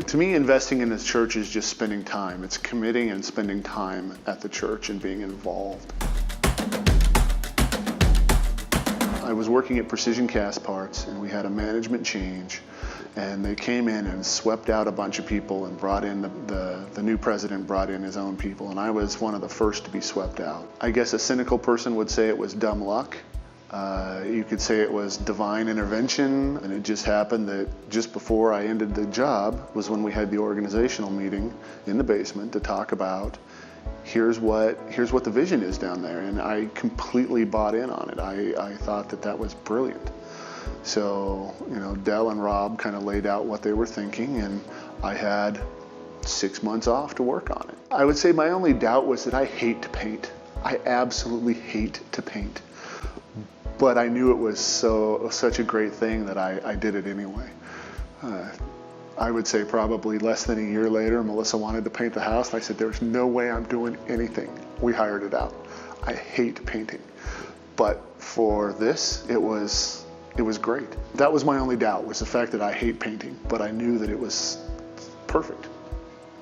To me, investing in this church is just spending time. It's committing and spending time at the church and being involved. I was working at Precision Cast Parts, and we had a management change, and they came in and swept out a bunch of people and brought in the new president brought in his own people, and I was one of the first to be swept out. I guess a cynical person would say it was dumb luck. You could say it was divine intervention, and it just happened that just before I ended the job was when we had the organizational meeting in the basement to talk about here's what the vision is down there, and I completely bought in on it. I thought that was brilliant. So, Dell and Rob kind of laid out what they were thinking, and I had 6 months off to work on it. I would say my only doubt was that I hate to paint. I absolutely hate to paint. But I knew it was such a great thing that I did it anyway. I would say probably less than a year later, Melissa wanted to paint the house. I said, there's no way I'm doing anything. We hired it out. I hate painting. But for this, it was great. That was my only doubt, was the fact that I hate painting. But I knew that it was perfect,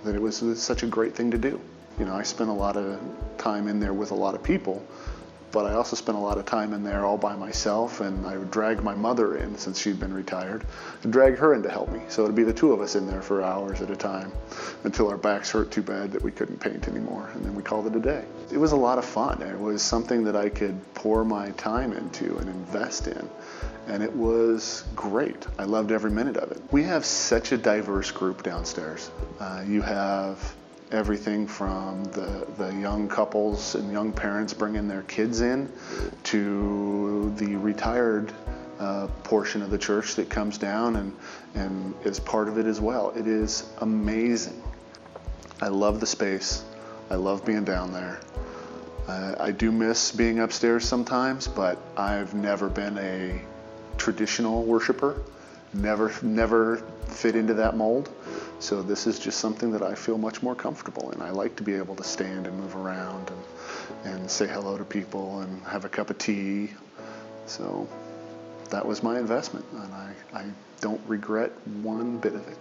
that it was such a great thing to do. I spent a lot of time in there with a lot of people, but I also spent a lot of time in there all by myself, and I would drag my mother in, since she'd been retired, and drag her in to help me. So it'd be the two of us in there for hours at a time until our backs hurt too bad that we couldn't paint anymore, and then we called it a day. It was a lot of fun. It was something that I could pour my time into and invest in, and it was great. I loved every minute of it. We have such a diverse group downstairs. You have everything from the young couples and young parents bringing their kids in to the retired portion of the church that comes down and is part of it as well. It is amazing. I love the space. I love being down there. I do miss being upstairs sometimes, but I've never been a traditional worshiper. Never fit into that mold. So this is just something that I feel much more comfortable in. I like to be able to stand and move around and say hello to people and have a cup of tea. So that was my investment, and I don't regret one bit of it.